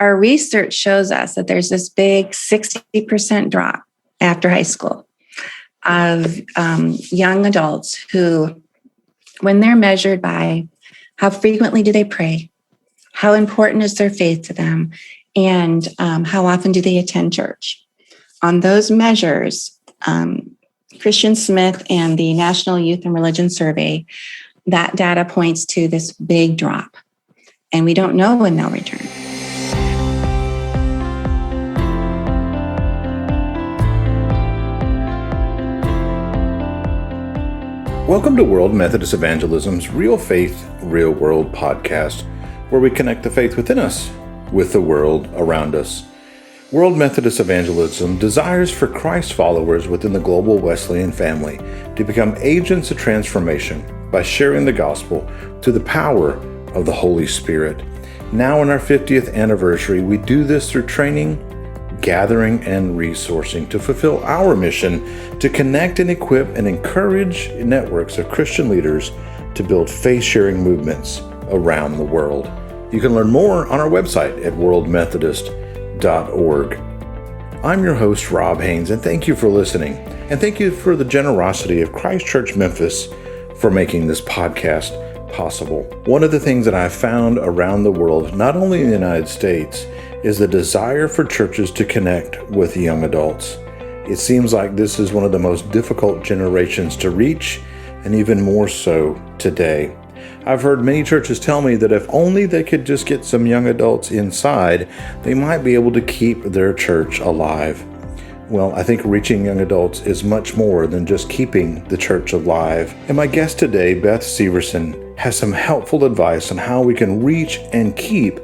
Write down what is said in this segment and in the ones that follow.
our research shows us that there's this big 60% drop after high school of young adults who, when they're measured by how frequently do they pray, how important is their faith to them, and how often do they attend church. On those measures, Christian Smith and the National Youth and Religion Survey, that data points to this big drop. And we don't know when they'll return. Welcome to World Methodist Evangelism's Real Faith, Real World podcast, where we connect the faith within us with the world around us. World Methodist Evangelism desires for Christ followers within the global Wesleyan family to become agents of transformation by sharing the gospel through the power of the Holy Spirit. Now in our 50th anniversary, we do this through training, gathering, and resourcing to fulfill our mission to connect and equip and encourage networks of Christian leaders to build faith-sharing movements around the world. You can learn more on our website at worldmethodist.org. I'm your host, Rob Haynes, and thank you for listening. And thank you for the generosity of Christ Church Memphis for making this podcast possible. One of the things that I've found around the world, not only in the United States, is the desire for churches to connect with young adults. It seems like this is one of the most difficult generations to reach, and even more so today. I've heard many churches tell me that if only they could just get some young adults inside, they might be able to keep their church alive. Well, I think reaching young adults is much more than just keeping the church alive. And my guest today, Beth Severson, has some helpful advice on how we can reach and keep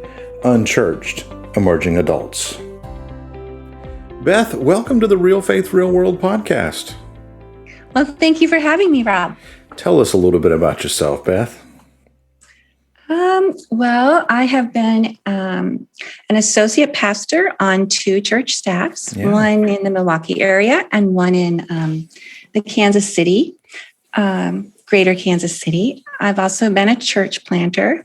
unchurched emerging adults. Beth, welcome to the Real Faith, Real World podcast. Well, thank you for having me, Rob. Tell us a little bit about yourself, Beth. Well, I have been an associate pastor on two church staffs, one in the Milwaukee area and one in the Kansas City, greater Kansas City. I've also been a church planter.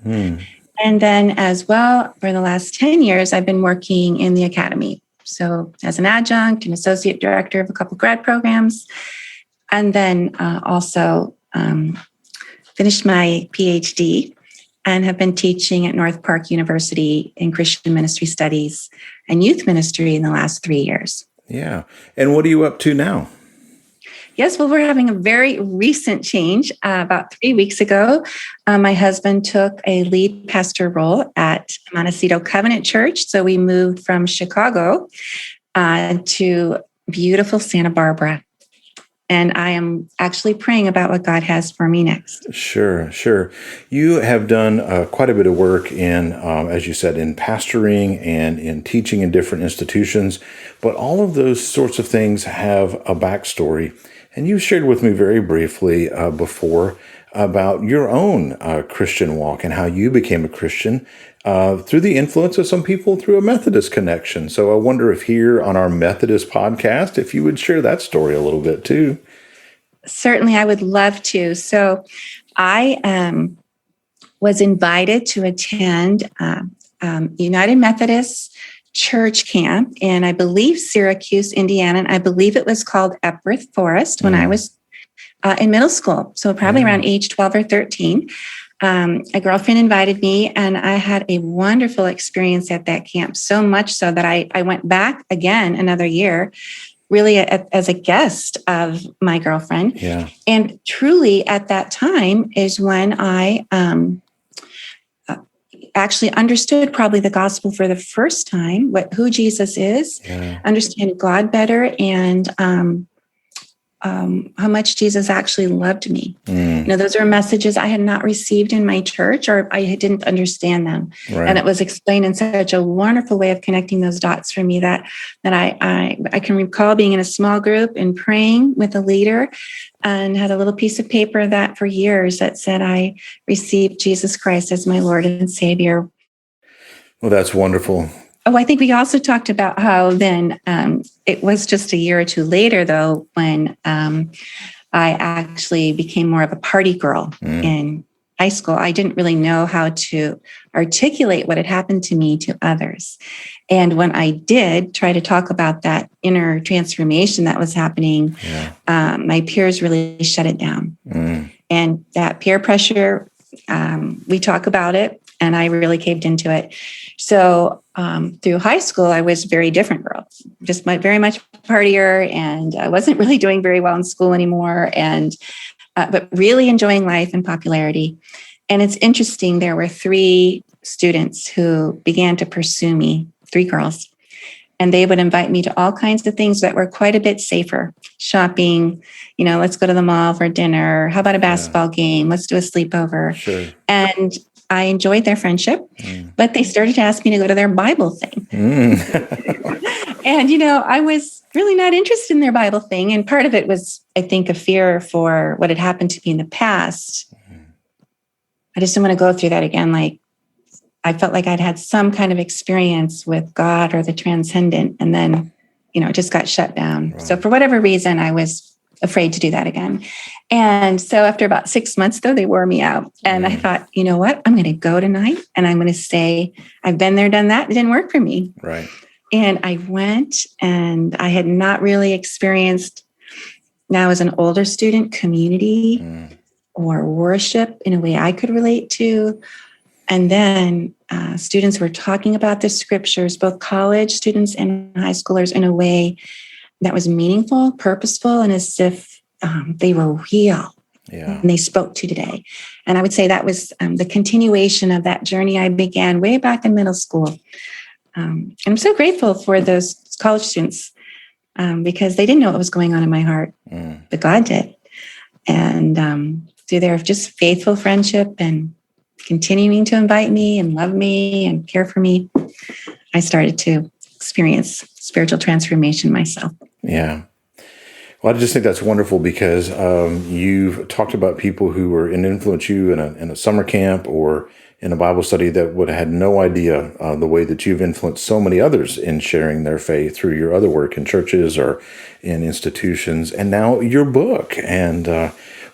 And then as well, for the last 10 years, I've been working in the academy. So as an adjunct and associate director of a couple grad programs, and then also finished my PhD and have been teaching at North Park University in Christian ministry studies and youth ministry in the last 3 years. Yeah. And what are you up to now? Yes, well, we're having a very recent change. About 3 weeks ago, my husband took a lead pastor role at Montecito Covenant Church. So we moved from Chicago to beautiful Santa Barbara. And I am actually praying about what God has for me next. Sure. You have done quite a bit of work in, as you said, in pastoring and in teaching in different institutions. But all of those sorts of things have a backstory. And you shared with me very briefly before about your own Christian walk and how you became a Christian through the influence of some people through a Methodist connection. So I wonder if here on our Methodist podcast, if you would share that story a little bit too. Certainly, I would love to. So I was invited to attend United Methodist Church camp in, I believe, Syracuse, Indiana. And I believe it was called Epworth Forest when I was in middle school. So probably around age 12 or 13. A girlfriend invited me, and I had a wonderful experience at that camp, so much so that I went back again another year, really as a guest of my girlfriend. Yeah. And truly at that time is when I actually understood probably the gospel for the first time, who Jesus is, understand God better, and how much Jesus actually loved me. You know, those are messages I had not received in my church, or I didn't understand them. Right. And it was explained in such a wonderful way of connecting those dots for me that I can recall being in a small group and praying with a leader, and had a little piece of paper that for years that said, I received Jesus Christ as my Lord and Savior. Well, that's wonderful. Oh, I think we also talked about how then it was just a year or two later, though, when I actually became more of a party girl high school, I didn't really know how to articulate what had happened to me to others. And when I did try to talk about that inner transformation that was happening, my peers really shut it down. And that peer pressure, we talk about it, and I really caved into it. So through high school, I was a very different girl, just very much partier, and I wasn't really doing very well in school anymore, and but really enjoying life and popularity. And it's interesting, there were 3 students who began to pursue me, 3 girls, and they would invite me to all kinds of things that were quite a bit safer. Shopping, let's go to the mall for dinner. How about a basketball game? Let's do a sleepover. Sure. And I enjoyed their friendship, but they started to ask me to go to their Bible thing. And, I was really not interested in their Bible thing. And part of it was, I think, a fear for what had happened to me in the past. I just didn't want to go through that again. Like, I felt like I'd had some kind of experience with God or the transcendent, and then, it just got shut down. Right. So for whatever reason, I was afraid to do that again. And so after about 6 months, though, they wore me out. And I thought, you know what? I'm going to go tonight, and I'm going to say, I've been there, done that. It didn't work for me. Right. And I went, and I had not really experienced, now as an older student, community or worship in a way I could relate to. And then students were talking about the scriptures, both college students and high schoolers, in a way that was meaningful, purposeful, and as if they were real. Yeah. And they spoke to today. And I would say that was the continuation of that journey I began way back in middle school. And I'm so grateful for those college students because they didn't know what was going on in my heart, but God did. And through their just faithful friendship and continuing to invite me and love me and care for me, I started to experience spiritual transformation myself. Yeah. Well, I just think that's wonderful because you've talked about people who were influence you in a summer camp or in a Bible study that would have had no idea the way that you've influenced so many others in sharing their faith through your other work in churches or in institutions, and now your book. And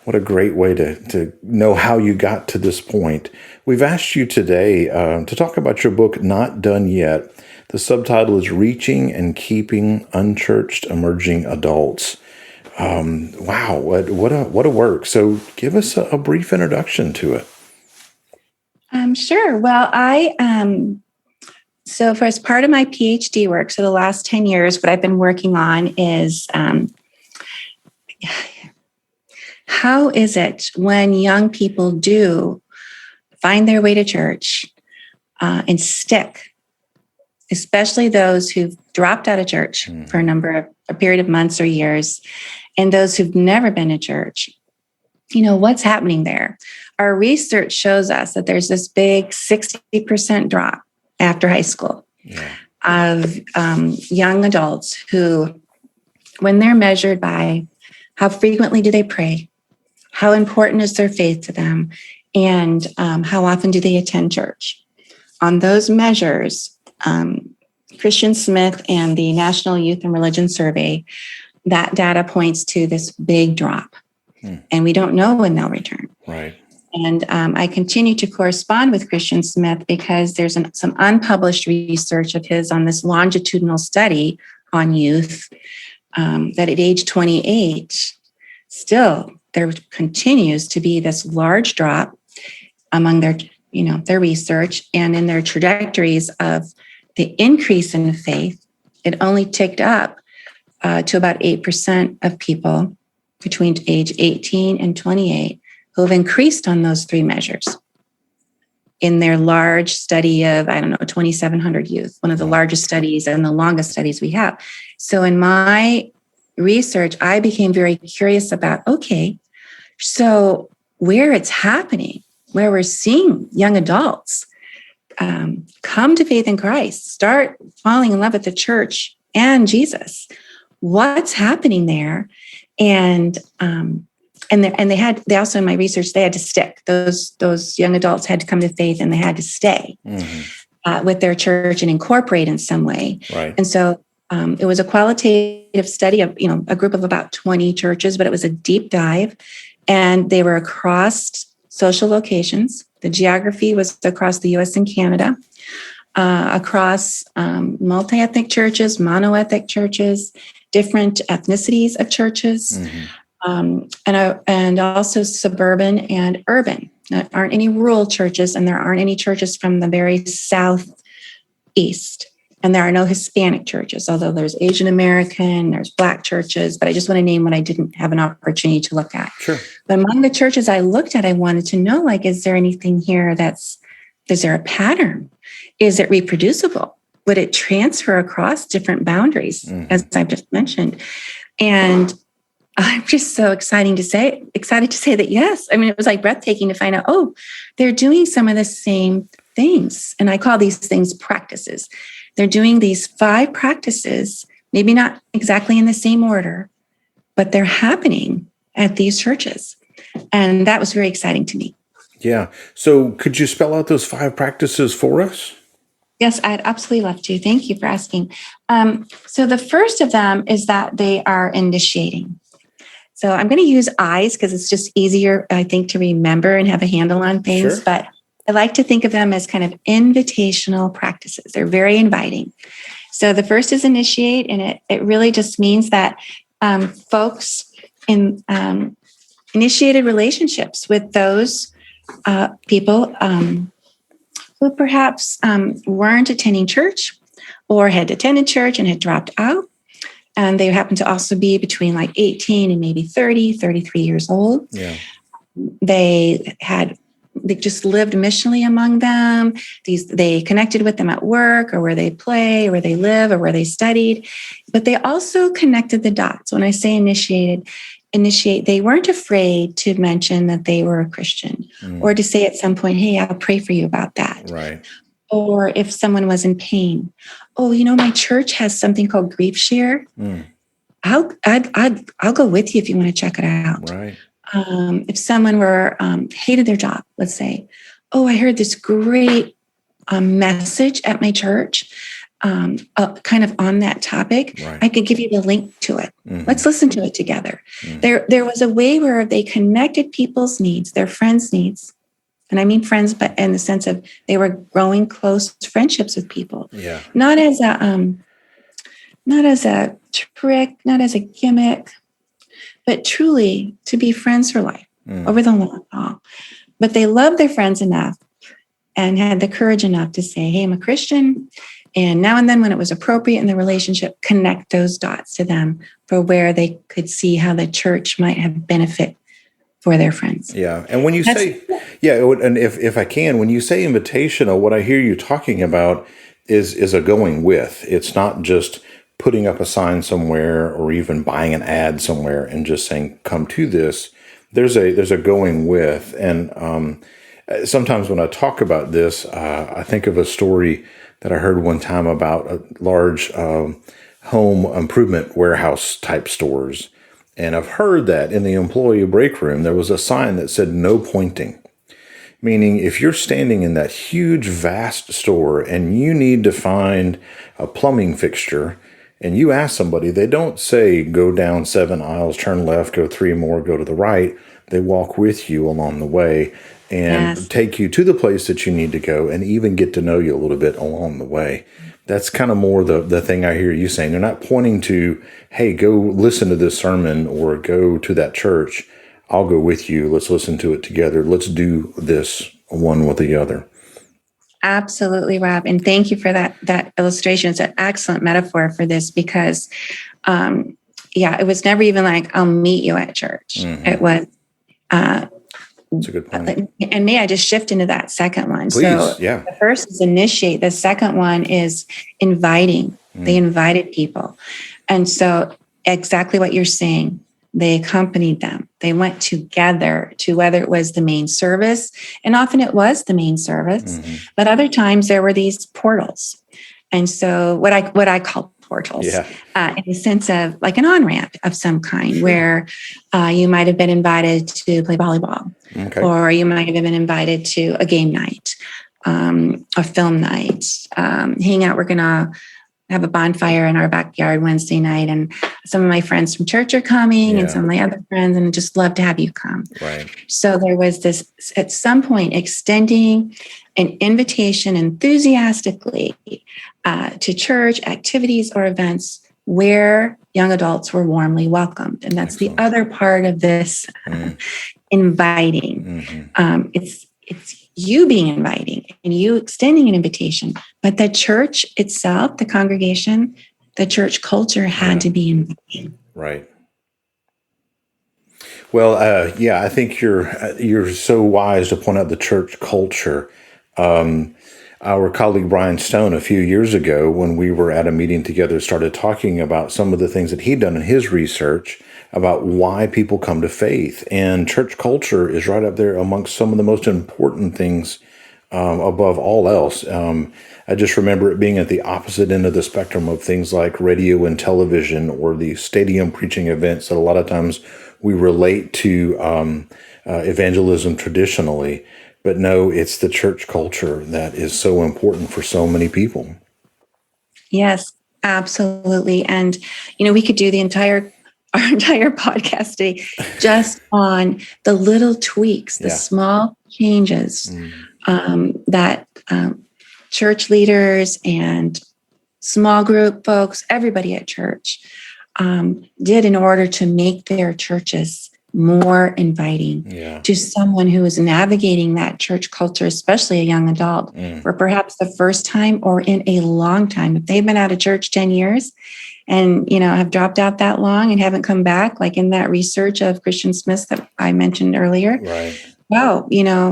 what a great way to know how you got to this point. We've asked you today to talk about your book, Not Done Yet. The subtitle is Reaching and Keeping Unchurched Emerging Adults. Wow, what a work. So give us a brief introduction to it. Sure. Well, so for as part of my PhD work, so the last 10 years, what I've been working on is how is it when young people do find their way to church and stick, especially those who've dropped out of church for a period of months or years, and those who've never been to church, what's happening there? Our research shows us that there's this big 60% drop after high school of young adults who, when they're measured by how frequently do they pray, how important is their faith to them, and how often do they attend church. On those measures, Christian Smith and the National Youth and Religion Survey, that data points to this big drop. And we don't know when they'll return. Right. And I continue to correspond with Christian Smith because there's some unpublished research of his on this longitudinal study on youth that at age 28, still there continues to be this large drop among their research and in their trajectories of the increase in faith. It only ticked up to about 8% of people between age 18 and 28 who have increased on those 3 measures in their large study of, 2,700 youth, one of the largest studies and the longest studies we have. So in my research, I became very curious about, okay, so where it's happening, where we're seeing young adults come to faith in Christ, start falling in love with the church and Jesus, what's happening there? And they also, in my research, they had to stick. Those young adults had to come to faith, and they had to stay with their church and incorporate in some way. Right. And so it was a qualitative study of a group of about 20 churches, but it was a deep dive, and they were across social locations. The geography was across the U.S. and Canada, across multi-ethnic churches, monoethnic churches, different ethnicities of churches, and also suburban and urban. There aren't any rural churches, and there aren't any churches from the very southeast. And there are no Hispanic churches, although there's Asian American, there's Black churches, but I just want to name what I didn't have an opportunity to look at. Sure. But among the churches I looked at, I wanted to know, like, is there anything here is there a pattern? Is it reproducible? Would it transfer across different boundaries, as I've just mentioned? And I'm just so excited to say that yes. I mean, it was like breathtaking to find out, oh, they're doing some of the same things. And I call these things practices. They're doing these 5 practices, maybe not exactly in the same order, but they're happening at these churches. And that was very exciting to me. Yeah. So could you spell out those 5 practices for us? Yes, I'd absolutely love to. Thank you for asking. So the first of them is that they are initiating. So I'm going to use I's because it's just easier, I think, to remember and have a handle on things. Sure. But I like to think of them as kind of invitational practices. They're very inviting. So the first is initiate, and it really just means that folks initiated relationships with those people who perhaps weren't attending church or had attended church and had dropped out. And they happen to also be between like 18 and maybe 33 years old. Yeah. They just lived missionally among them. They connected with them at work or where they play or where they live or where they studied. But they also connected the dots. When I say initiate, they weren't afraid to mention that they were a Christian or to say at some point, hey, I'll pray for you about that. Right. Or if someone was in pain, oh, my church has something called Grief Share. I'll go with you if you want to check it out. Right. If someone hated their job, let's say, oh, I heard this great message at my church, kind of on that topic. Right. I could give you the link to it. Let's listen to it together. There was a way where they connected people's needs, their friends' needs. And I mean friends, but in the sense of they were growing close friendships with people. Yeah. Not as a trick, not as a gimmick, but truly to be friends for life over the long haul. But they loved their friends enough and had the courage enough to say, hey, I'm a Christian. And now and then when it was appropriate in the relationship, connect those dots to them for where they could see how the church might have benefit for their friends. Yeah. And when you say, and if I can, when you say invitational, what I hear you talking about is a going with. It's not just putting up a sign somewhere or even buying an ad somewhere and just saying, come to this. There's a going with. And sometimes when I talk about this, I think of a story that I heard one time about a large home improvement warehouse type stores. And I've heard that in the employee break room, there was a sign that said no pointing. Meaning if you're standing in that huge, vast store and you need to find a plumbing fixture and you ask somebody, they don't say go down 7 aisles, turn left, go 3 more, go to the right. They walk with you along the way and take you to the place that you need to go and even get to know you a little bit along the way. That's kind of more the thing I hear you saying. They're not pointing to, hey, go listen to this sermon or go to that church. I'll go with you. Let's listen to it together. Let's do this one with the other. Absolutely, Rob. And thank you for that illustration. It's an excellent metaphor for this because, it was never even like, I'll meet you at church. It was, that's a good point. And may I just shift into that second one? Please, so the first is initiate. The second one is inviting. They invited people. And so exactly what you're saying, they accompanied them. They went together to whether it was the main service, and often it was the main service, but other times there were these portals. And so what I call portals, in the sense of like an on-ramp of some kind, where you might have been invited to play volleyball, or you might have been invited to a game night, a film night, hang out. We're going to have a bonfire in our backyard Wednesday night, and some of my friends from church are coming and some of my other friends, and just love to have you come. Right. So there was this, at some point, extending an invitation enthusiastically to church activities or events where young adults were warmly welcomed. And that's Excellent. The other part of this inviting. Mm-hmm. It's you being inviting and you extending an invitation, but the church itself, the congregation, the church culture had to be inviting. Right. Well, I think you're so wise to point out the church culture. Our colleague Brian Stone, a few years ago, when we were at a meeting together, started talking about some of the things that he'd done in his research about why people come to faith. And church culture is right up there amongst some of the most important things above all else. I just remember it being at the opposite end of the spectrum of things like radio and television or the stadium preaching events that a lot of times we relate to evangelism traditionally. But no, it's the church culture that is so important for so many people. Yes, absolutely. And, we could do our entire podcast today just on the little tweaks, the small changes that church leaders and small group folks, everybody at church did in order to make their churches more inviting to someone who is navigating that church culture, especially a young adult, for perhaps the first time or in a long time. If they've been out of church 10 years and, have dropped out that long and haven't come back, like in that research of Christian Smith that I mentioned earlier, wow,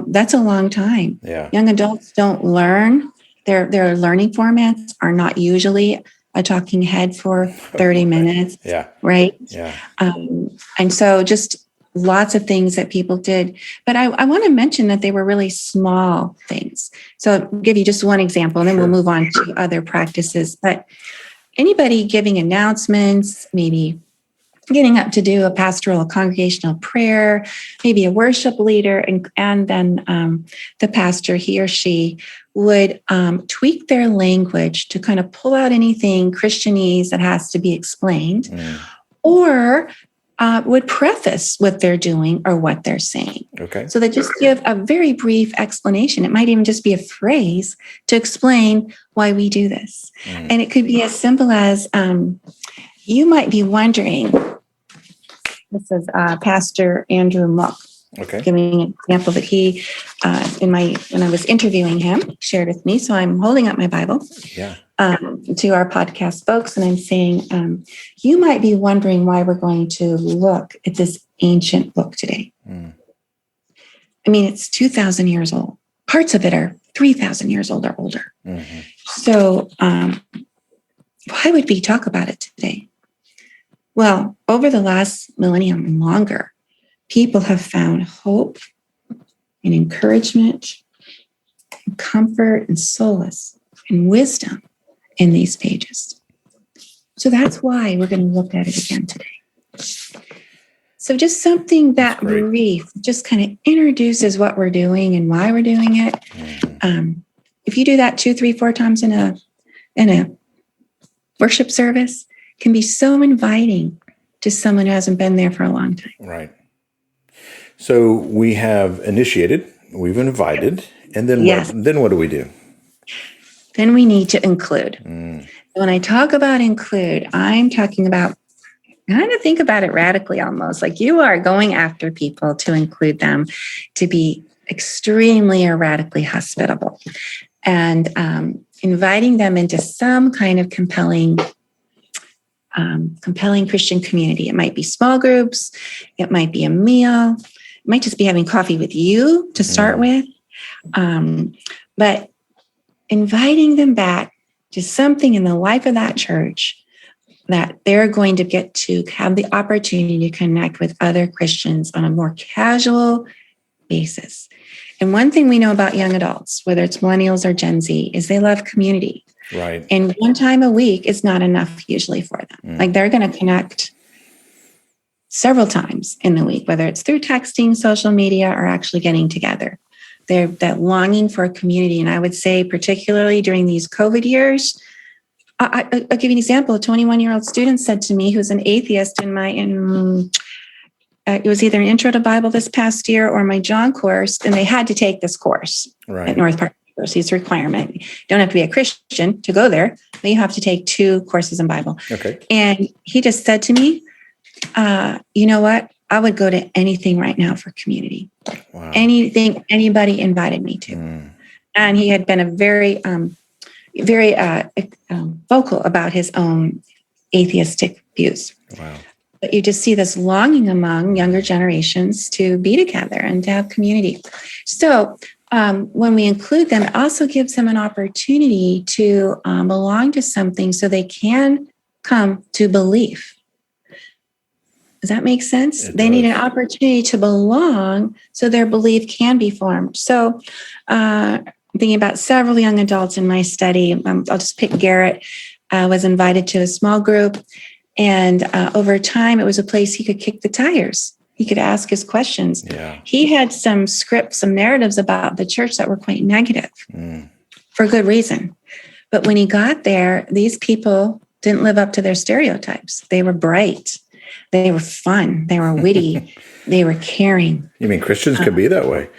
that's a long time. Yeah. Young adults don't learn. Their learning formats are not usually a talking head for 30 minutes. Right. Yeah. And so just lots of things that people did. But I want to mention that they were really small things. So I'll give you just one example, and then we'll move on to other practices. But anybody giving announcements, maybe getting up to do a pastoral, a congregational prayer, maybe a worship leader, and then the pastor, he or she, would tweak their language to kind of pull out anything Christianese that has to be explained, or would preface what they're doing or what they're saying. Okay. So they just give a very brief explanation. It might even just be a phrase to explain why we do this. And it could be as simple as, you might be wondering, this is Pastor Andrew Mook, giving an example that he, when I was interviewing him, shared with me. So I'm holding up my Bible to our podcast folks, and I'm saying, you might be wondering why we're going to look at this ancient book today. I mean, it's 2,000 years old. Parts of it are 3,000 years old or older. So why would we talk about it today? Well, over the last millennium and longer, people have found hope and encouragement and comfort and solace and wisdom in these pages. So that's why we're going to look at it again today. So just something that brief, just kind of introduces what we're doing and why we're doing it. If you do that 2, 3, 4 times in a worship service, can be so inviting to someone who hasn't been there for a long time. Right. So we have initiated, we've invited, and then what do we do? Then we need to include. When I talk about include, I'm talking about, kind of think about it radically almost, like you are going after people to include them, to be extremely or radically hospitable, and inviting them into some kind of compelling Christian community. It might be small groups. It might be a meal. It might just be having coffee with you to start with. But inviting them back to something in the life of that church that they're going to get to have the opportunity to connect with other Christians on a more casual basis. And one thing we know about young adults, whether it's millennials or Gen Z, is they love community. Right. And one time a week is not enough usually for them. Like they're going to connect several times in the week, whether it's through texting, social media, or actually getting together. They're that longing for a community. And I would say particularly during these COVID years, I'll give you an example. A 21-year-old student said to me, who's an atheist it was either an intro to Bible this past year or my John course, and they had to take this course at North Park University. It's a requirement. You don't have to be a Christian to go there, but you have to take 2 courses in Bible. Okay. And he just said to me, you know what? I would go to anything right now for community. Wow. Anything anybody invited me to. And he had been a very vocal about his own atheistic views. Wow. But you just see this longing among younger generations to be together and to have community. So when we include them, it also gives them an opportunity to belong to something so they can come to belief. Does that make sense? They need an opportunity to belong so their belief can be formed. So thinking about several young adults in my study, I'll just pick Garrett, was invited to a small group. And over time, it was a place he could kick the tires. He could ask his questions. Yeah. He had some scripts, some narratives about the church that were quite negative for good reason. But when he got there, these people didn't live up to their stereotypes. They were bright. They were fun. They were witty. They were caring. You mean Christians could be that way?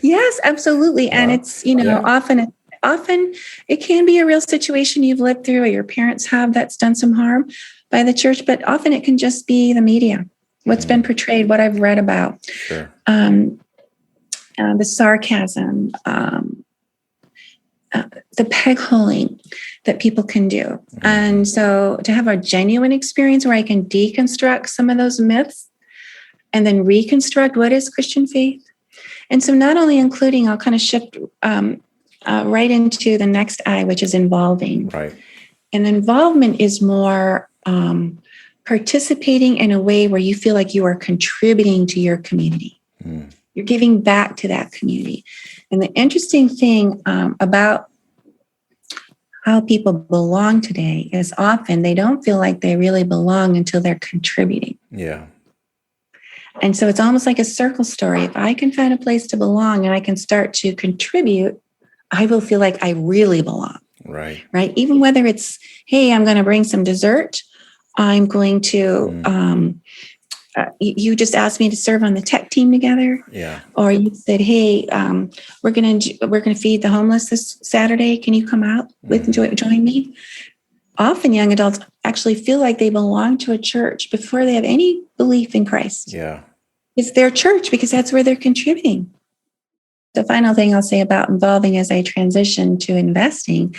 Yes, absolutely. And it's, often it can be a real situation you've lived through or your parents have that's done some harm by the church, but often it can just be the media, what's been portrayed, what I've read about, Sure. The sarcasm, the peg holing that people can do. And so to have a genuine experience where I can deconstruct some of those myths and then reconstruct what is Christian faith. And so not only including, I'll kind of shift right into the next I, which is involving. Right. And involvement is more participating in a way where you feel like you are contributing to your community. You're giving back to that community. And the interesting thing about how people belong today is often they don't feel like they really belong until they're contributing. Yeah. And so it's almost like a circle story. If I can find a place to belong and I can start to contribute, I will feel like I really belong. Right. Right. Even whether it's, hey, I'm going to bring some dessert. I'm going to, you just asked me to serve on the tech team together. Yeah. Or you said, hey, we're going to feed the homeless this Saturday. Can you come out join me? Often young adults actually feel like they belong to a church before they have any belief in Christ. Yeah. It's their church because that's where they're contributing. The final thing I'll say about involving as I transition to investing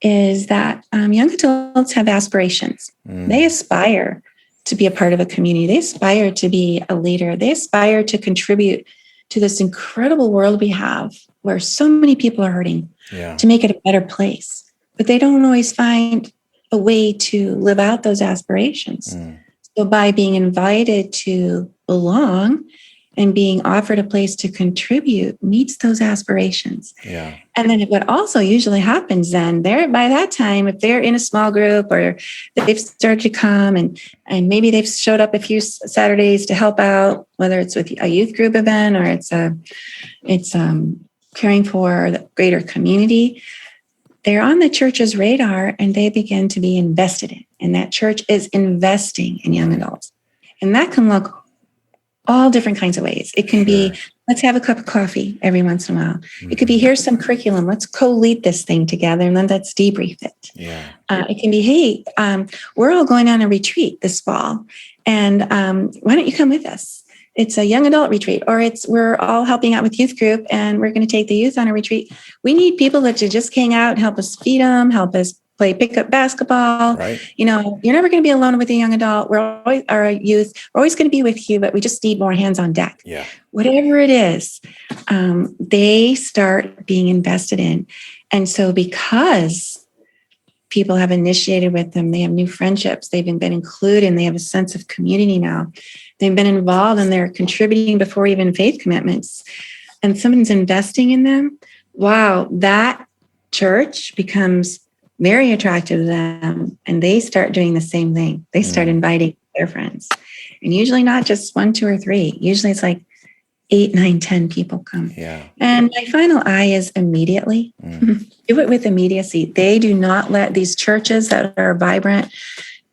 is that young adults have aspirations. They aspire to be a part of a community. They aspire to be a leader. They aspire to contribute to this incredible world we have where so many people are hurting to make it a better place. But they don't always find a way to live out those aspirations. So by being invited to belong and being offered a place to contribute meets those aspirations. Yeah. And then what also usually happens then, by that time, if they're in a small group or they've started to come and maybe they've showed up a few Saturdays to help out, whether it's with a youth group event or it's caring for the greater community, they're on the church's radar and they begin to be invested in. And that church is investing in young adults. And that can look all different kinds of ways. It can be, let's have a cup of coffee every once in a while. It could be, here's some curriculum. Let's co-lead this thing together and then let's debrief it. Yeah. It can be, hey, we're all going on a retreat this fall. And why don't you come with us? It's a young adult retreat, or we're all helping out with youth group and we're going to take the youth on a retreat. We need people that just hang out and help us feed them, help us play pickup basketball. Right. You're never going to be alone with a young adult. We're a youth. We're always going to be with you, but we just need more hands on deck. Yeah. Whatever it is, they start being invested in. And so because people have initiated with them, they have new friendships, they've been included, and they have a sense of community now. They've been involved and they're contributing before even faith commitments. And someone's investing in them. Wow, that church becomes very attractive to them, and they start doing the same thing. They start inviting their friends, and usually not just 1, 2, or 3. Usually it's like 8, 9, 10 people come. Yeah. And my final I is immediately. Do it with immediacy. They do not let these churches that are vibrant,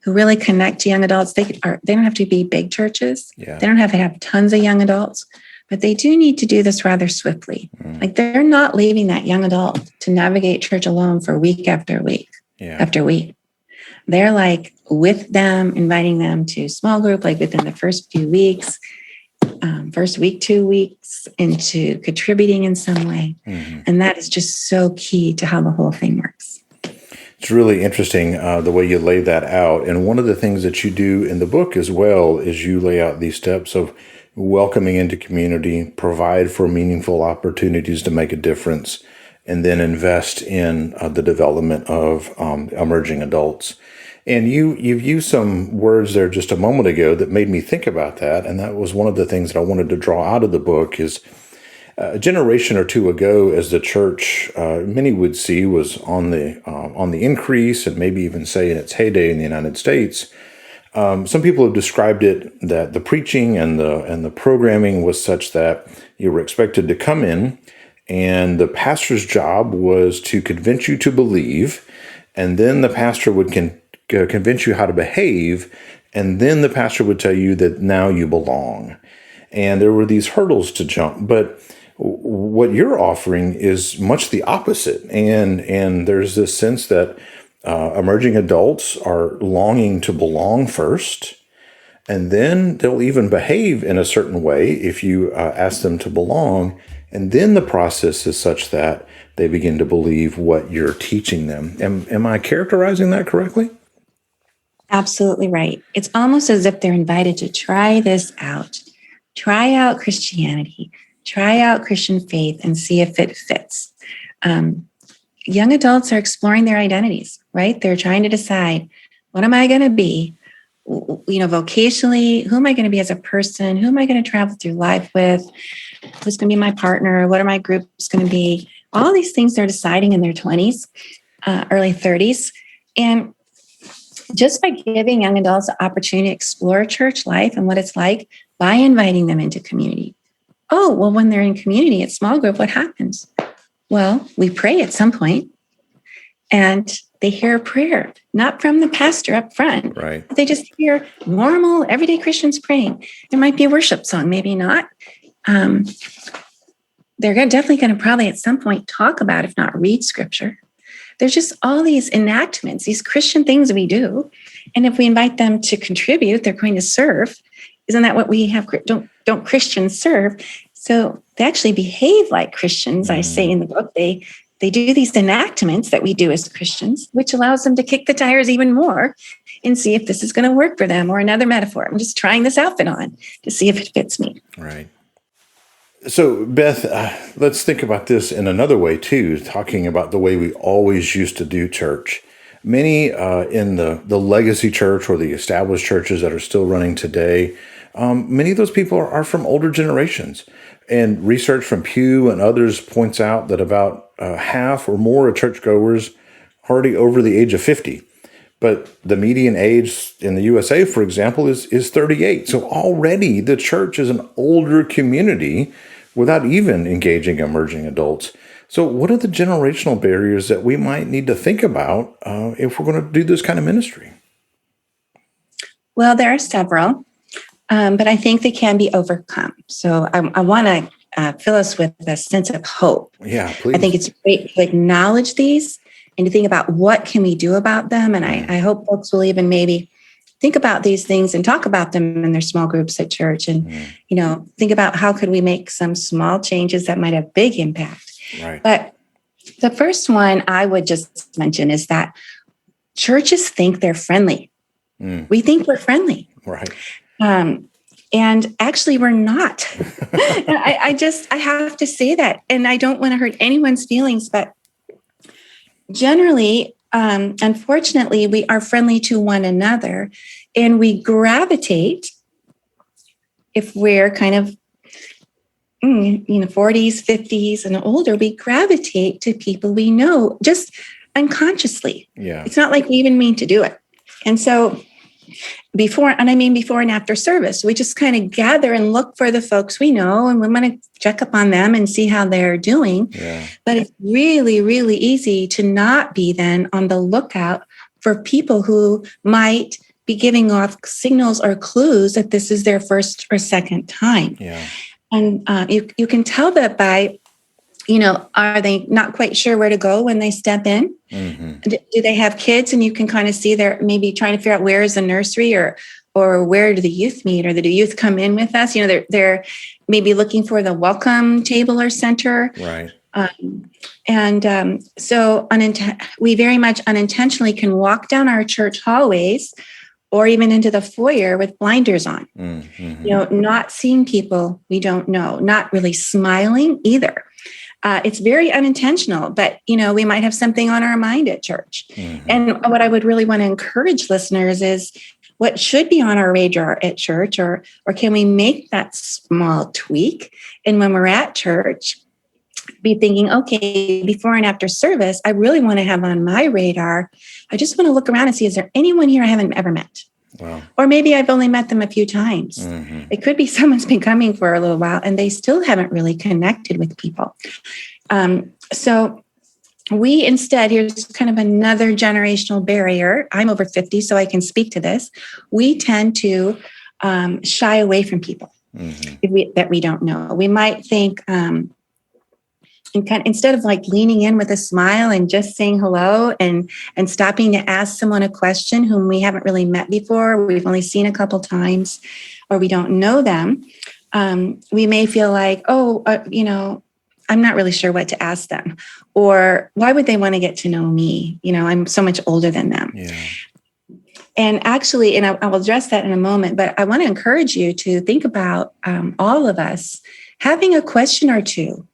who really connect to young adults, they don't have to be big churches. Yeah. They don't have to have tons of young adults, but they do need to do this rather swiftly. Like they're not leaving that young adult to navigate church alone for week after week after week. They're like with them, inviting them to small group, like within the first few weeks, first week, 2 weeks, into contributing in some way. And that is just so key to how the whole thing works. It's really interesting the way you lay that out. And one of the things that you do in the book as well is you lay out these steps of welcoming into community, provide for meaningful opportunities to make a difference, and then invest in the development of emerging adults. And you've used some words there just a moment ago that made me think about that. And that was one of the things that I wanted to draw out of the book is a generation or two ago, as the church, many would see, was on the increase, and maybe even say in its heyday in the United States. Some people have described it that the preaching and the programming was such that you were expected to come in, and the pastor's job was to convince you to believe, and then the pastor would convince you how to behave, and then the pastor would tell you that now you belong. And there were these hurdles to jump, but what you're offering is much the opposite. And there's this sense that emerging adults are longing to belong first, and then they'll even behave in a certain way if you ask them to belong. And then the process is such that they begin to believe what you're teaching them. Am I characterizing that correctly? Absolutely right. It's almost as if they're invited to try this out. Try out Christianity. Try out Christian faith and see if it fits. Young adults are exploring their identities, right? They're trying to decide, what am I going to be? Vocationally, who am I going to be as a person? Who am I going to travel through life with? Who's going to be my partner? What are my groups going to be? All these things they're deciding in their 20s, early 30s. And just by giving young adults the opportunity to explore church life and what it's like by inviting them into community. Oh, well, when they're in community at small group, what happens? Well, we pray at some point, and they hear a prayer, not from the pastor up front. Right. They just hear normal, everyday Christians praying. There might be a worship song, maybe not. They're definitely going to probably at some point talk about, if not read scripture. There's just all these enactments, these Christian things we do. And if we invite them to contribute, they're going to serve. Isn't that what we have? Don't Christians serve? So they actually behave like Christians. I say in the book, they do these enactments that we do as Christians, which allows them to kick the tires even more and see if this is going to work for them. Or another metaphor, I'm just trying this outfit on to see if it fits me. Right. So, Beth, let's think about this in another way, too, talking about the way we always used to do church. Many in the legacy church or the established churches that are still running today, many of those people are from older generations. And research from Pew and others points out that about half or more of churchgoers are already over the age of 50. But the median age in the USA, for example, is 38. So already the church is an older community without even engaging emerging adults. So what are the generational barriers that we might need to think about if we're going to do this kind of ministry? Well, there are several, but I think they can be overcome. So I want to fill us with a sense of hope. Yeah, please. I think it's great to acknowledge these and to think about what can we do about them. And I hope folks will even maybe think about these things and talk about them in their small groups at church. And, think about how could we make some small changes that might have big impact. Right. But the first one I would just mention is that churches think they're friendly. We think we're friendly. Right. And actually we're not. I have to say that. And I don't want to hurt anyone's feelings, but generally, unfortunately, we are friendly to one another, and we gravitate, if we're kind of 40s, 50s and older, we gravitate to people we know just unconsciously. Yeah. It's not like we even mean to do it. And so before and after service. We just kind of gather and look for the folks we know, and we want to check up on them and see how they're doing. Yeah. But it's really, really easy to not be then on the lookout for people who might be giving off signals or clues that this is their first or second time. Yeah. And you can tell that by, are they not quite sure where to go when they step in? Mm-hmm. Do they have kids? And you can kind of see they're maybe trying to figure out where is the nursery or where do the youth meet, or do the youth come in with us? They're maybe looking for the welcome table or center. Right. So we very much unintentionally can walk down our church hallways or even into the foyer with blinders on, Mm-hmm. Not seeing people we don't know, not really smiling either. It's very unintentional, but, we might have something on our mind at church. Mm-hmm. And what I would really want to encourage listeners is what should be on our radar at church, or can we make that small tweak? And when we're at church, be thinking, okay, before and after service, I really want to have on my radar, I just want to look around and see, is there anyone here I haven't ever met? Wow. Or maybe I've only met them a few times. Mm-hmm. It could be someone's been coming for a little while and they still haven't really connected with people. So we instead, here's kind of another generational barrier. I'm over 50, so I can speak to this. We tend to shy away from people that we don't know. We might think, instead of like leaning in with a smile and just saying hello and stopping to ask someone a question whom we haven't really met before, we've only seen a couple times, or we don't know them, we may feel like, I'm not really sure what to ask them, or why would they want to get to know me? I'm so much older than them. Yeah. And actually, and I will address that in a moment, but I want to encourage you to think about all of us having a question or two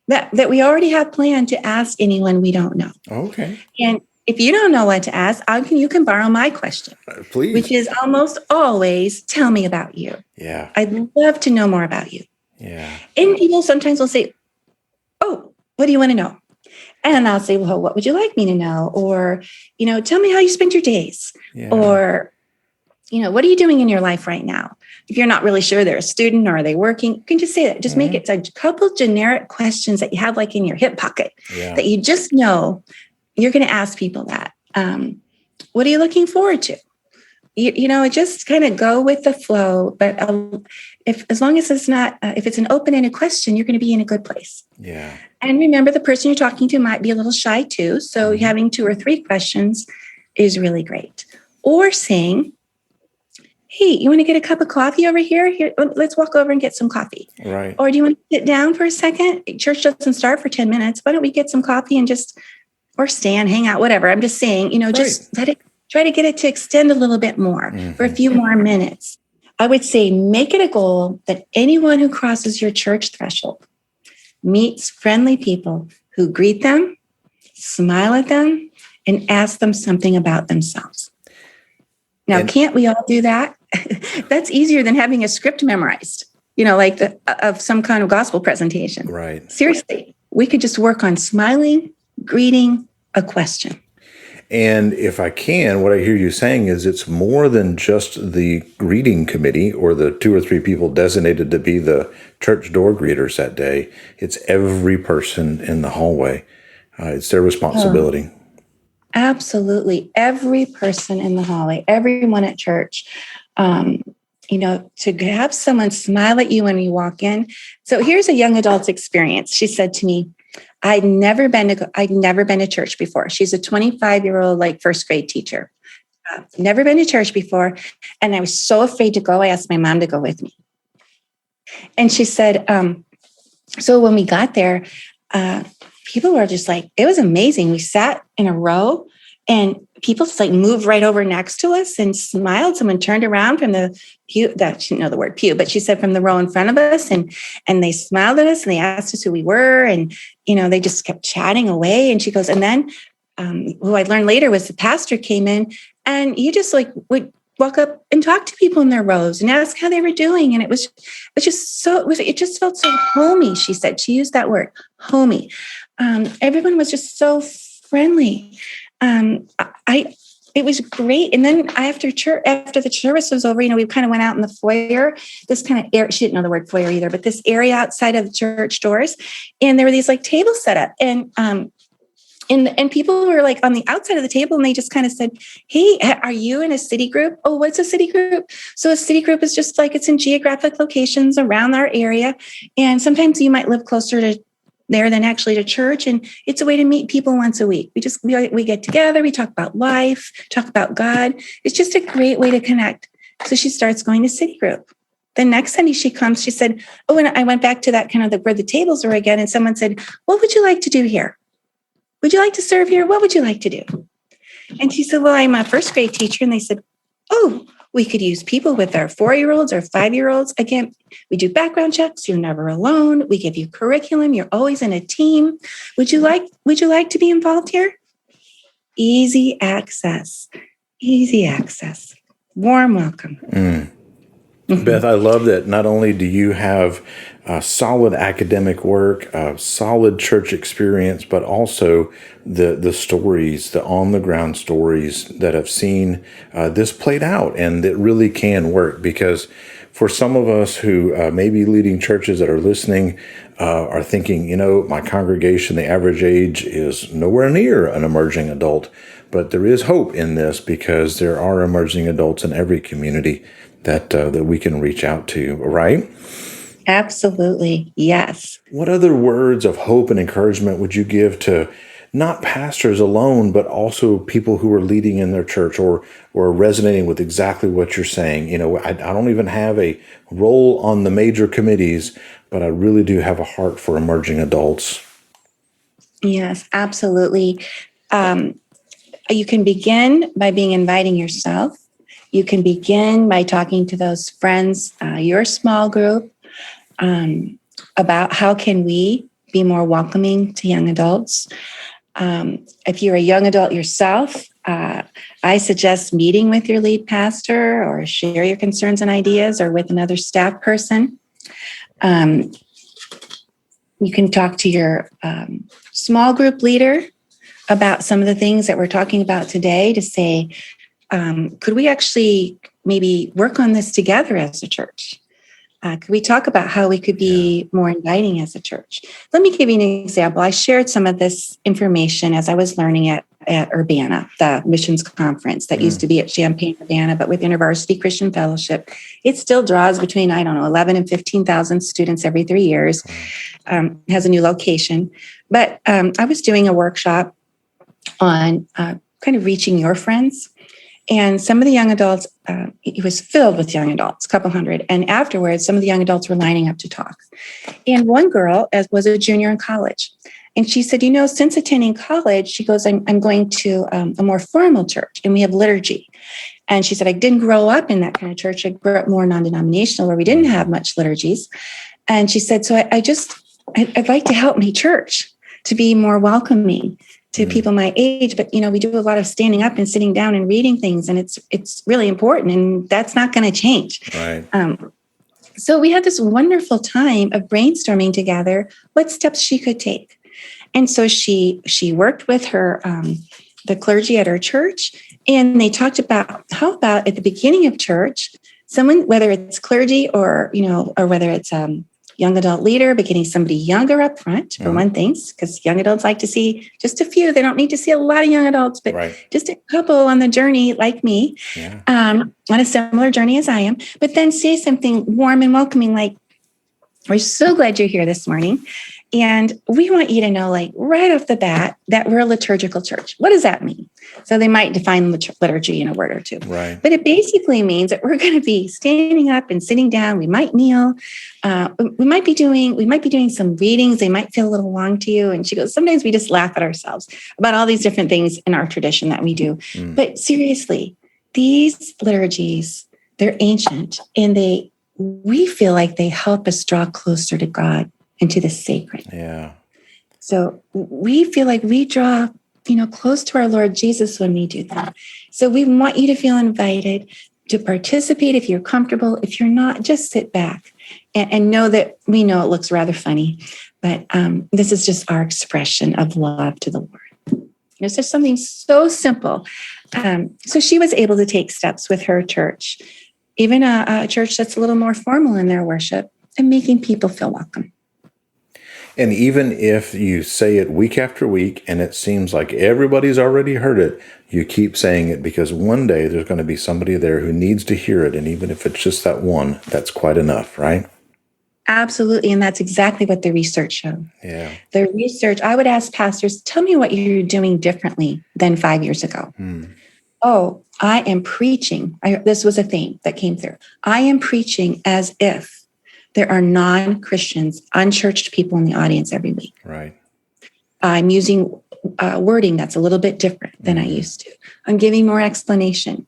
that we already have planned to ask anyone we don't know. Okay. And if you don't know what to ask, you can borrow my question, please, which is almost always, tell me about you. Yeah. I'd love to know more about you. Yeah. And people sometimes will say, oh, what do you want to know? And I'll say, well, what would you like me to know? Or, tell me how you spend your days. Yeah. Or, what are you doing in your life right now? If you're not really sure they're a student or are they working, you can just say that. Just make it a couple generic questions that you have like in your hip pocket that you just know you're going to ask people that. What are you looking forward to? Just kind of go with the flow. But as long as it's not, if it's an open-ended question, you're going to be in a good place. Yeah. And remember, the person you're talking to might be a little shy too. So having 2 or 3 questions is really great. Or saying, hey, you want to get a cup of coffee over here? Here, let's walk over and get some coffee. Right. Or do you want to sit down for a second? Church doesn't start for 10 minutes. Why don't we get some coffee and or stand, hang out, whatever. I'm just saying, just try to get it to extend a little bit more for a few more minutes. I would say make it a goal that anyone who crosses your church threshold meets friendly people who greet them, smile at them, and ask them something about themselves. Now, can't we all do that? That's easier than having a script memorized, like of some kind of gospel presentation. Right. Seriously, we could just work on smiling, greeting, a question. And if I can, what I hear you saying is it's more than just the greeting committee or the 2 or 3 people designated to be the church door greeters that day. It's every person in the hallway. It's their responsibility. Oh, absolutely. Every person in the hallway, everyone at church, to have someone smile at you when you walk in. So here's a young adult's experience. She said to me, I'd never been to church before. She's a 25-year-old, first grade teacher. Never been to church before. And I was so afraid to go. I asked my mom to go with me. And she said, so when we got there, people were just it was amazing. We sat in a row and people just moved right over next to us and smiled. Someone turned around from the pew, that she didn't know the word pew, but she said from the row in front of us, and they smiled at us and they asked us who we were. And, they just kept chatting away. And she goes, and then who I learned later was the pastor came in and he just would walk up and talk to people in their rows and ask how they were doing. And it just felt so homey. She said, she used that word, homey. Everyone was just so friendly. it was great. And then after the service was over, we kind of went out in the foyer, this kind of area. She didn't know the word foyer either, but this area outside of the church doors. And there were these like tables set up, and people were like on the outside of the table, and they just kind of said, "Hey, are you in a city group?" "Oh, what's a city group?" So a city group is just like, it's in geographic locations around our area. And sometimes you might live closer to there than actually to church. And it's a way to meet people once a week. We get together, we talk about life, talk about God. It's just a great way to connect. So she starts going to city group. The next Sunday she comes, she said, "Oh, and I went back to that kind of where the tables were again." And someone said, "What would you like to do here? Would you like to serve here? What would you like to do?" And she said, "Well, I'm a first grade teacher." And they said, "Oh, we could use people with our 4-year-olds or 5-year-olds. Again, we do background checks. You're never alone. We give you curriculum. You're always in a team. Would you like to be involved here?" Easy access. Warm welcome. Beth, I love that not only do you have solid academic work, solid church experience, but also the stories, the on-the-ground stories that have seen this played out, and that really can work. Because for some of us who may be leading churches that are listening, are thinking, my congregation, the average age is nowhere near an emerging adult. But there is hope in this, because there are emerging adults in every community that we can reach out to, right? Absolutely. Yes. What other words of hope and encouragement would you give to not pastors alone, but also people who are leading in their church or resonating with exactly what you're saying? I don't even have a role on the major committees, but I really do have a heart for emerging adults. Yes, absolutely. You can begin by inviting yourself. You can begin by talking to those friends, your small group, about how can we be more welcoming to young adults. If you're a young adult yourself, I suggest meeting with your lead pastor, or share your concerns and ideas, or with another staff person. You can talk to your small group leader about some of the things that we're talking about today, to say, could we actually maybe work on this together as a church? Could we talk about how we could be more inviting as a church? Let me give you an example. I shared some of this information as I was learning at Urbana, the missions conference that used to be at Champaign-Urbana, but with InterVarsity Christian Fellowship. It still draws between, 11 and 15,000 students every 3 years, has a new location. But I was doing a workshop on kind of reaching your friends. And some of the young adults, it was filled with young adults, a couple hundred. And afterwards, some of the young adults were lining up to talk. And one girl was a junior in college. And she said, since attending college, she goes, I'm going to a more formal church, and we have liturgy. And she said, I didn't grow up in that kind of church. I grew up more non-denominational, where we didn't have much liturgies. And she said, so I'd like to help my church to be more welcoming to people my age. But, we do a lot of standing up and sitting down and reading things, and it's really important, and that's not going to change. Right. So we had this wonderful time of brainstorming together what steps she could take. And so she worked with her, the clergy at her church, and they talked about, how about at the beginning of church, someone, whether it's clergy or whether it's young adult leader, but getting somebody younger up front, for one thing, because young adults like to see just a few. They don't need to see a lot of young adults, but just a couple on the journey, like me, on a similar journey as I am. But then say something warm and welcoming, like, we're so glad you're here this morning. And we want you to know, like, right off the bat, that we're a liturgical church. What does that mean? So they might define liturgy in a word or two. Right. But it basically means that we're going to be standing up and sitting down. We might kneel. We might be doing some readings. They might feel a little long to you. And she goes, sometimes we just laugh at ourselves about all these different things in our tradition that we do. But seriously, these liturgies, they're ancient, and we feel like they help us draw closer to God and to the sacred. Yeah. So we feel like we draw, close to our Lord Jesus when we do that. So we want you to feel invited to participate if you're comfortable. If you're not, just sit back and know that we know it looks rather funny, but this is just our expression of love to the Lord. It's just something so simple. So she was able to take steps with her church, even a church that's a little more formal in their worship, and making people feel welcome. And even if you say it week after week and it seems like everybody's already heard it, you keep saying it because one day there's going to be somebody there who needs to hear it. And even if it's just that one, that's quite enough, right? Absolutely. And that's exactly what the research showed. Yeah. The research, I would ask pastors, tell me what you're doing differently than 5 years ago. Oh, I am preaching. This was a theme that came through. I am preaching as if there are non-Christians, unchurched people in the audience every week. Right. I'm using wording that's a little bit different than I used to. I'm giving more explanation.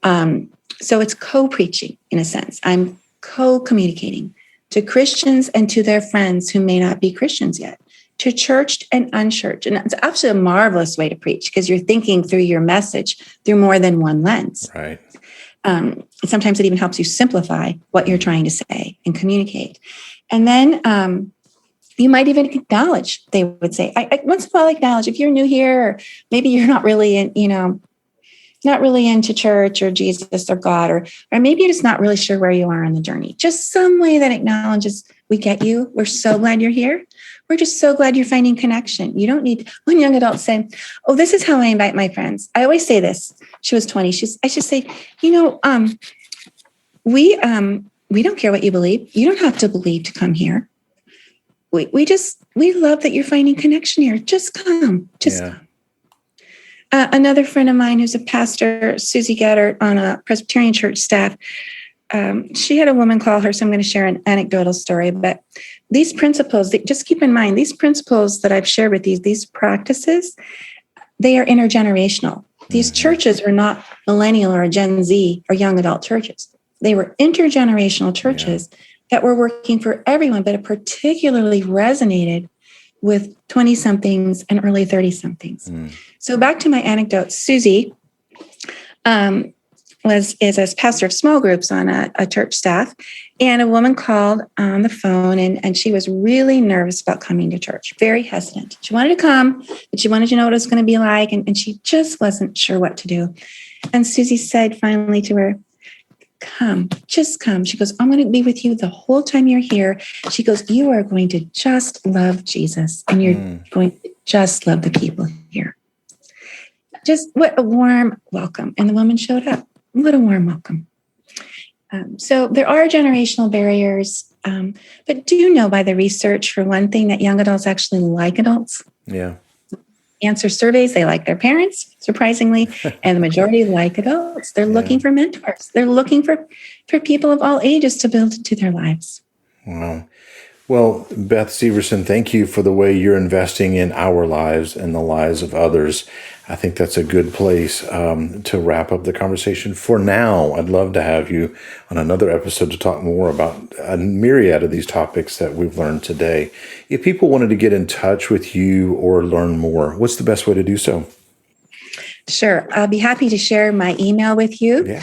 So it's co-preaching in a sense. I'm co-communicating to Christians and to their friends who may not be Christians yet, to churched and unchurched. And it's actually a marvelous way to preach because you're thinking through your message through more than one lens. Right. Sometimes it even helps you simplify what you're trying to say and communicate. And then you might even acknowledge, they would say, I once in a while acknowledge if you're new here, or maybe you're not really not really into church or Jesus or God, or maybe you're just not really sure where you are on the journey. Just some way that acknowledges, we get you. We're so glad you're here. We're just so glad you're finding connection. You don't need one young adult saying, oh, this is how I invite my friends. I always say this. She was 20. I should say, we don't care what you believe. You don't have to believe to come here. We love that you're finding connection here. Just come. Come. Another friend of mine who's a pastor, Susie Gettert, on a Presbyterian church staff, she had a woman call her, so I'm going to share an anecdotal story. But these principles, just keep in mind, these principles that I've shared with these practices, they are intergenerational. These churches are not millennial or Gen Z or young adult churches. They were intergenerational churches that were working for everyone, but it particularly resonated with 20-somethings and early 30-somethings. So back to my anecdote, Susie is a pastor of small groups on a church staff, and a woman called on the phone, and she was really nervous about coming to church, very hesitant. She wanted to come, but she wanted to know what it was going to be like, and she just wasn't sure what to do. And Susie said finally to her, come, just come. She goes, I'm going to be with you the whole time you're here. She goes, you are going to just love Jesus, and you're going to just love the people here. Just what a warm welcome. And the woman showed up. What a warm welcome. So there are generational barriers, but do know by the research, for one thing, that young adults actually like adults. Yeah. Answer surveys, they like their parents, surprisingly, and the majority like adults. They're looking for mentors. They're looking for people of all ages to build into their lives. Wow. Well, Beth Severson, thank you for the way you're investing in our lives and the lives of others. I think that's a good place to wrap up the conversation for now. I'd love to have you on another episode to talk more about a myriad of these topics that we've learned today. If people wanted to get in touch with you or learn more, what's the best way to do so? Sure. I'll be happy to share my email with you. Yeah.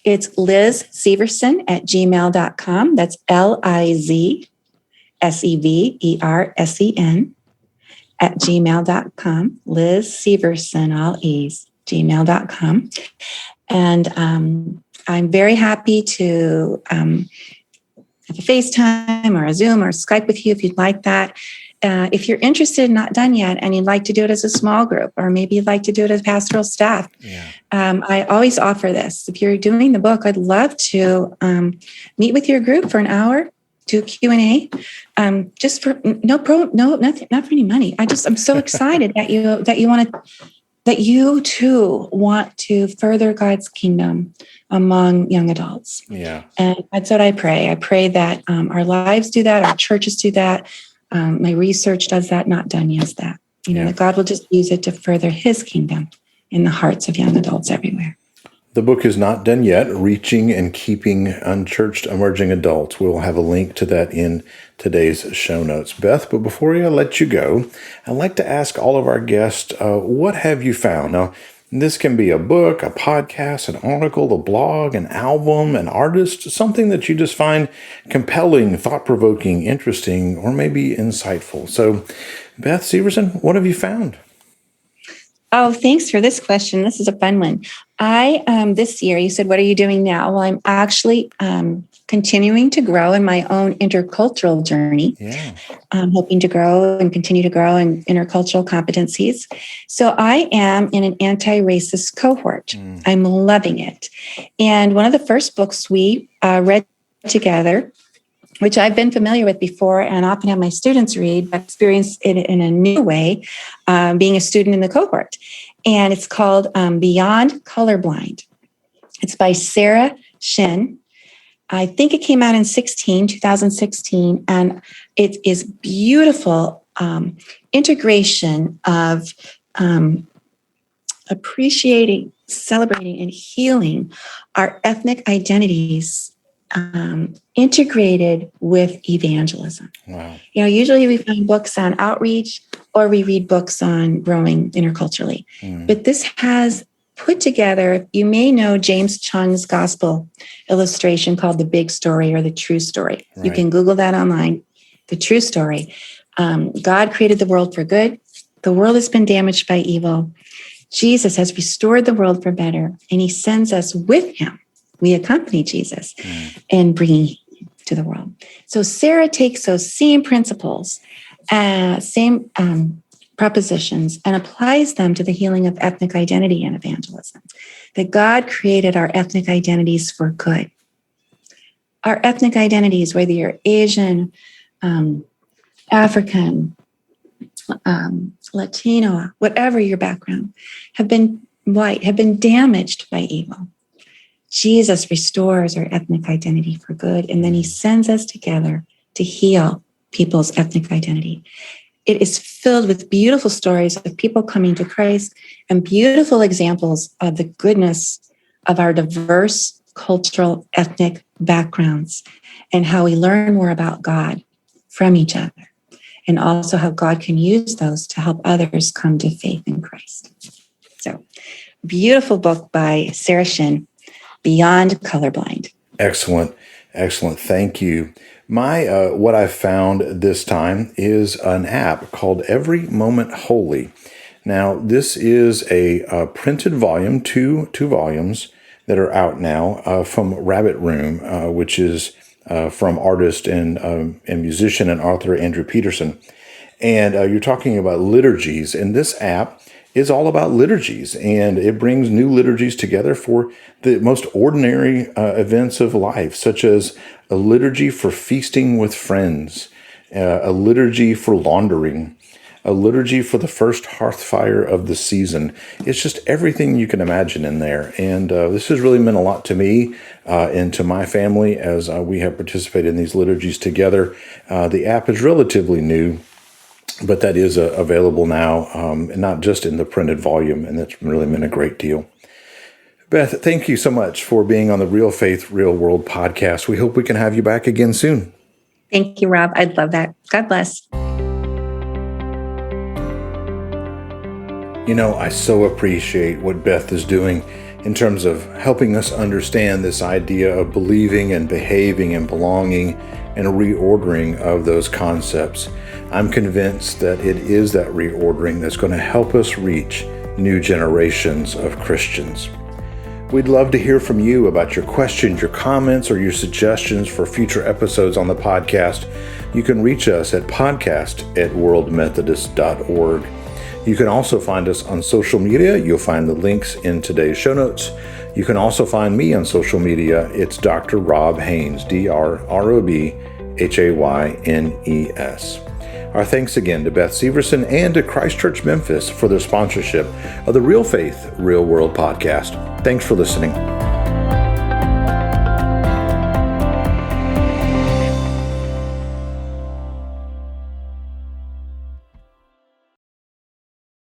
It's lizseverson@gmail.com. That's LIZSEVERSEN @gmail.com. Liz Severson, all E's, gmail.com. And I'm very happy to have a FaceTime or a Zoom or Skype with you if you'd like that. If you're interested, not done yet, and you'd like to do it as a small group, or maybe you'd like to do it as pastoral staff, I always offer this. If you're doing the book, I'd love to meet with your group for an hour, do Q&A, just for nothing, not for any money. I'm so excited that you too want to further God's kingdom among young adults. Yeah, and that's what I pray. I pray that our lives do that, our churches do that. My research does that, not done yet that. That God will just use it to further his kingdom in the hearts of young adults everywhere. The book is not done yet, Reaching and Keeping Unchurched Emerging Adults. We'll have a link to that in today's show notes. Beth, but before I let you go, I'd like to ask all of our guests, what have you found? Now, this can be a book, a podcast, an article, a blog, an album, an artist, something that you just find compelling, thought-provoking, interesting, or maybe insightful. So, Beth Severson, what have you found? Oh, thanks for this question. This is a fun one. This year, you said, what are you doing now? Well, I'm actually continuing to grow in my own intercultural journey. Yeah. I'm hoping to grow and continue to grow in intercultural competencies. So I am in an anti-racist cohort. I'm loving it. And one of the first books we read together, which I've been familiar with before and often have my students read, but experience it in a new way, being a student in the cohort. And it's called Beyond Colorblind. It's by Sarah Shin. I think it came out in 2016, and it is beautiful integration of appreciating, celebrating, and healing our ethnic identities integrated with evangelism. Wow. Usually we find books on outreach or we read books on growing interculturally. But this has put together, you may know James Chung's gospel illustration called The Big Story or The True Story. Right. You can Google that online, The True Story. God created the world for good. The world has been damaged by evil. Jesus has restored the world for better, and he sends us with him. We accompany Jesus in bringing healing to the world. So Sarah takes those same principles, same propositions, and applies them to the healing of ethnic identity and evangelism. That God created our ethnic identities for good. Our ethnic identities, whether you're Asian, African, Latino, whatever your background, have been white, have been damaged by evil. Jesus restores our ethnic identity for good, and then he sends us together to heal people's ethnic identity. It is filled with beautiful stories of people coming to Christ and beautiful examples of the goodness of our diverse cultural ethnic backgrounds and how we learn more about God from each other, and also how God can use those to help others come to faith in Christ. So, beautiful book by Sarah Shin, Beyond Colorblind. Excellent. Thank you. My what I've found this time is an app called Every Moment Holy. Now, this is a printed volume, two volumes that are out now from Rabbit Room, which is from artist and musician and author Andrew Peterson. And you're talking about liturgies, and this app is all about liturgies, and it brings new liturgies together for the most ordinary events of life, such as a liturgy for feasting with friends, a liturgy for laundering, a liturgy for the first hearth fire of the season. It's just everything you can imagine in there. And this has really meant a lot to me and to my family as we have participated in these liturgies together. The app is relatively new, but that is available now, not just in the printed volume, and that's really meant a great deal. Beth, thank you so much for being on the Real Faith, Real World podcast. We hope we can have you back again soon. Thank you, Rob. I'd love that. God bless. I so appreciate what Beth is doing in terms of helping us understand this idea of believing and behaving and belonging and a reordering of those concepts. I'm convinced that it is that reordering that's going to help us reach new generations of Christians. We'd love to hear from you about your questions, your comments, or your suggestions for future episodes on the podcast. You can reach us at podcast@worldmethodist.org. You can also find us on social media. You'll find the links in today's show notes. You can also find me on social media. It's Dr. Rob Haynes, DrRobHaynes. Our thanks again to Beth Severson and to Christ Church Memphis for their sponsorship of the Real Faith, Real World podcast. Thanks for listening.